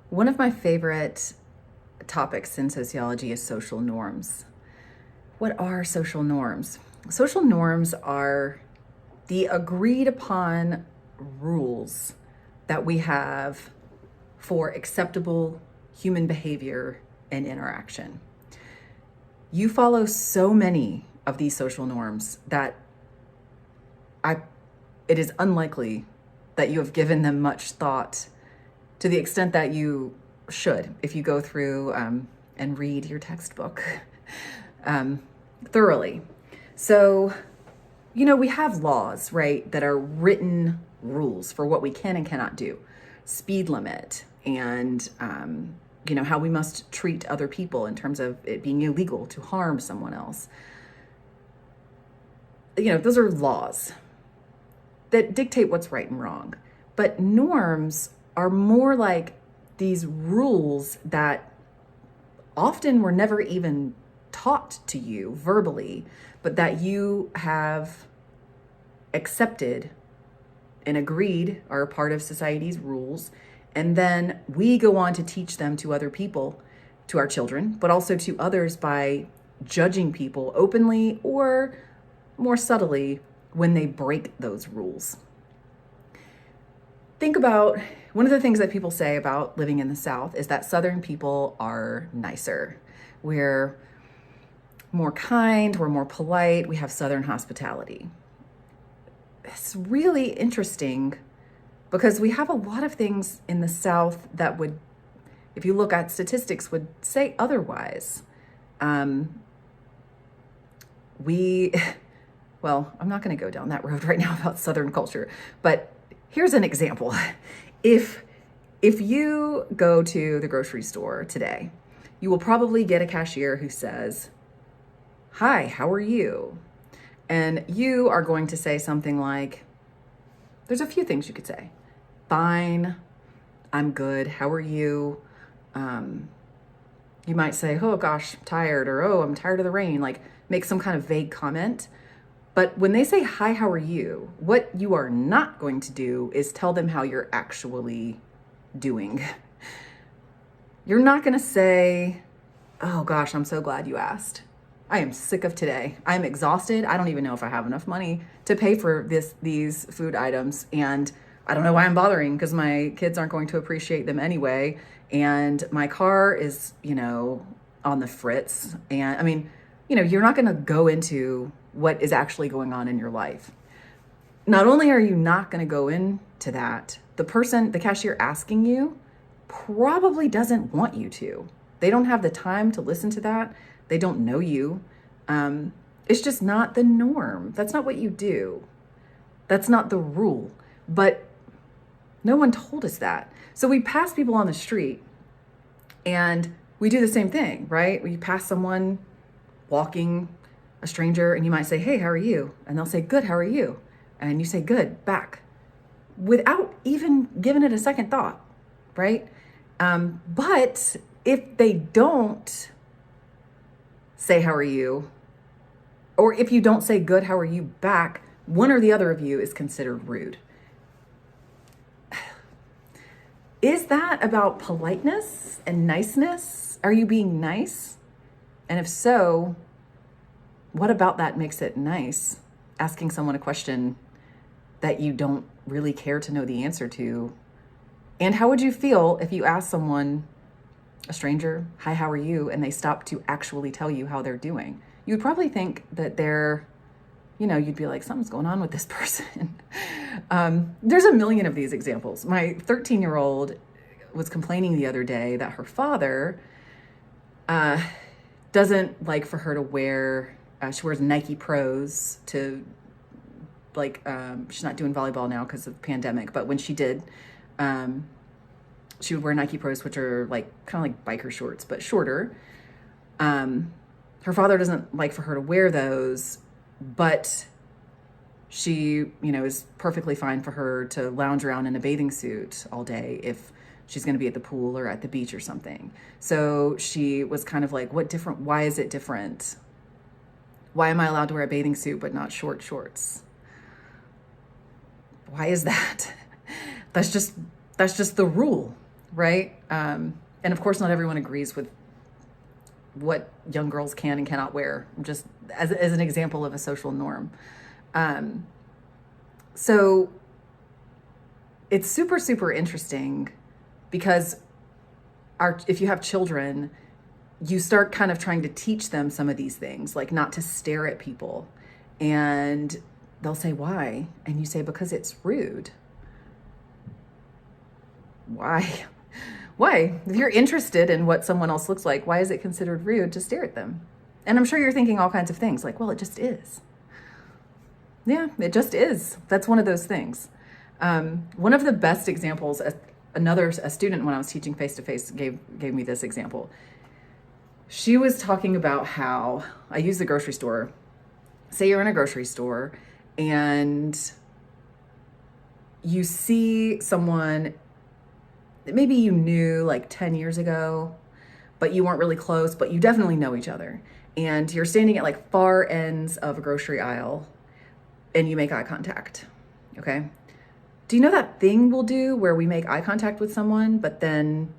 One of my favorite topics in sociology is social norms. What are social norms? Social norms are the agreed upon rules that we have for acceptable human behavior and interaction. You follow so many of these social norms that it is unlikely that you have given them much thought to the extent that you should if you go through and read your textbook thoroughly. So, we have laws, right, that are written rules for what we can and cannot do. Speed limit and, how we must treat other people in terms of it being illegal to harm someone else. Those are laws that dictate what's right and wrong. But norms are more like these rules that often were never even taught to you verbally, but that you have accepted and agreed are a part of society's rules. And then we go on to teach them to other people, to our children, but also to others by judging people openly or more subtly when they break those rules. Think about one of the things that people say about living in the South is that Southern people are nicer. We're more kind, we're more polite, we have Southern hospitality. It's really interesting because we have a lot of things in the South that would, if you look at statistics, would say otherwise. Well, I'm not going to go down that road right now about Southern culture, but here's an example. If you go to the grocery store today, you will probably get a cashier who says, "Hi, how are you?" And you are going to say something like, there's a few things you could say. "Fine, I'm good, how are you?" You might say, "Oh gosh, I'm tired," or "Oh, I'm tired of the rain," like make some kind of vague comment. But when they say, "Hi, how are you?" what you are not going to do is tell them how you're actually doing. You're not going to say, "Oh gosh, I'm so glad you asked. I am sick of today. I'm exhausted. I don't even know if I have enough money to pay for these food items. And I don't know why I'm bothering because my kids aren't going to appreciate them anyway. And my car is, on the fritz." And I mean, you're not going to go into what is actually going on in your life. Not only are you not going to go into that, the cashier asking you probably doesn't want you to. They don't have the time to listen to that. They don't know you. It's just not the norm. That's not what you do. That's not the rule. But no one told us that. So we pass people on the street and we do the same thing, right? We pass someone walking, a stranger, and you might say, "Hey, how are you?" And they'll say, "Good, how are you?" And you say, "Good," back without even giving it a second thought, right? But if they don't say, "How are you?" or if you don't say, "Good, how are you?" back, one or the other of you is considered rude. Is that about politeness and niceness? Are you being nice? And if so, what about that makes it nice? Asking someone a question that you don't really care to know the answer to. And how would you feel if you asked someone, a stranger, "Hi, how are you?" and they stop to actually tell you how they're doing? You'd probably think that you'd be like, something's going on with this person. There's a million of these examples. My 13-year-old was complaining the other day that her father doesn't like for her to wear, she wears Nike Pros to, she's not doing volleyball now because of the pandemic, but when she did, she would wear Nike Pros, which are kind of like biker shorts, but shorter. Her father doesn't like for her to wear those, but she, is perfectly fine for her to lounge around in a bathing suit all day if she's going to be at the pool or at the beach or something. So she was kind of like, why is it different? Why am I allowed to wear a bathing suit but not short shorts? Why is that? That's just the rule, right? And of course, not everyone agrees with what young girls can and cannot wear, just as an example of a social norm. So it's super, super interesting because if you have children, you start kind of trying to teach them some of these things, like not to stare at people. And they'll say, why? And you say, because it's rude. Why? Why? If you're interested in what someone else looks like, why is it considered rude to stare at them? And I'm sure you're thinking all kinds of things like, well, it just is. Yeah, it just is. That's one of those things. One of the best examples, a student when I was teaching face-to-face gave me this example. She was talking about how, I use the grocery store. Say you're in a grocery store and you see someone that maybe you knew like 10 years ago, but you weren't really close, but you definitely know each other. And you're standing at like far ends of a grocery aisle and you make eye contact, okay? Do you know that thing we'll do where we make eye contact with someone, but then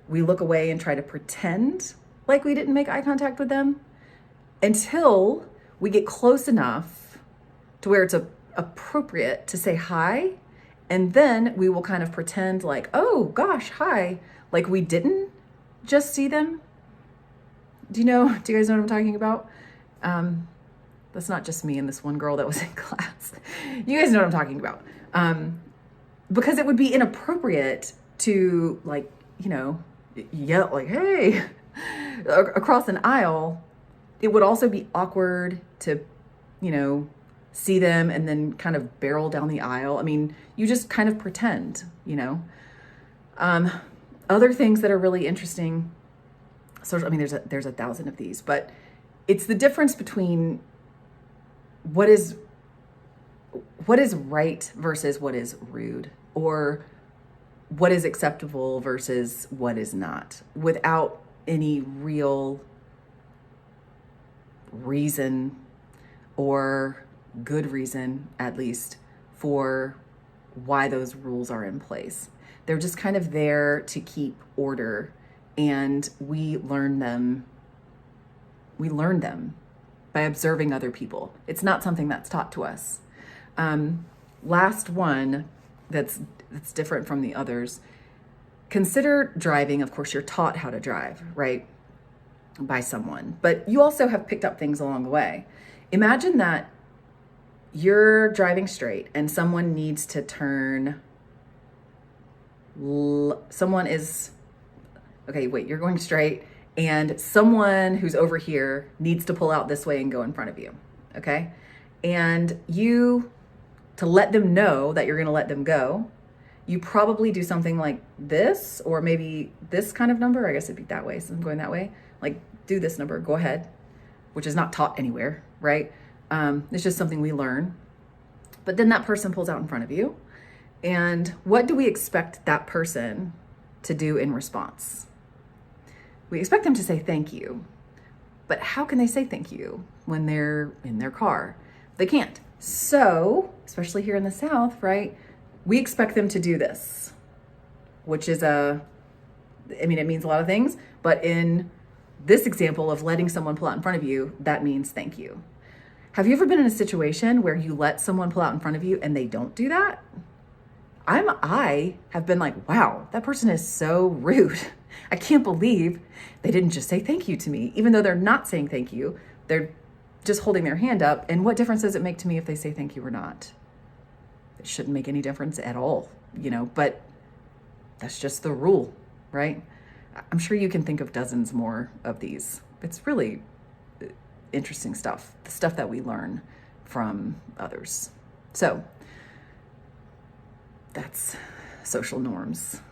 we look away and try to pretend like we didn't make eye contact with them until we get close enough to where it's appropriate to say hi. And then we will kind of pretend like, oh gosh, hi, like we didn't just see them. Do you guys know what I'm talking about? That's not just me and this one girl that was in class. You guys know what I'm talking about. Because it would be inappropriate to like, yell like, hey, across an aisle. It would also be awkward to, see them and then kind of barrel down the aisle. I mean, you just kind of pretend, Other things that are really interesting. Social, I mean, there's 1,000 of these, but it's the difference between what is right versus what is rude, or what is acceptable versus what is not, without any real reason, or good reason at least, for why those rules are in place. They're just kind of there to keep order, and we learn them by observing other people. It's not something that's taught to us. Last one that's different from the others. Consider driving. Of course, you're taught how to drive, right? By someone, but you also have picked up things along the way. Imagine that you're driving straight and someone needs to turn. You're going straight and someone who's over here needs to pull out this way and go in front of you, okay? And to let them know that you're gonna let them go, you probably do something like this, or maybe this kind of number. I guess it'd be that way, so I'm going that way. Like, do this number, go ahead, which is not taught anywhere, right? It's just something we learn. But then that person pulls out in front of you. And what do we expect that person to do in response? We expect them to say thank you. But how can they say thank you when they're in their car? They can't. So, especially here in the South, right? We expect them to do this, which is it means a lot of things, but in this example of letting someone pull out in front of you, that means thank you. Have you ever been in a situation where you let someone pull out in front of you and they don't do that? I have been like, wow, that person is so rude. I can't believe they didn't just say thank you to me, even though they're not saying thank you. They're just holding their hand up. And what difference does it make to me if they say thank you or not? It shouldn't make any difference at all, but that's just the rule, right? I'm sure you can think of dozens more of these. It's really interesting stuff, the stuff that we learn from others. So that's social norms.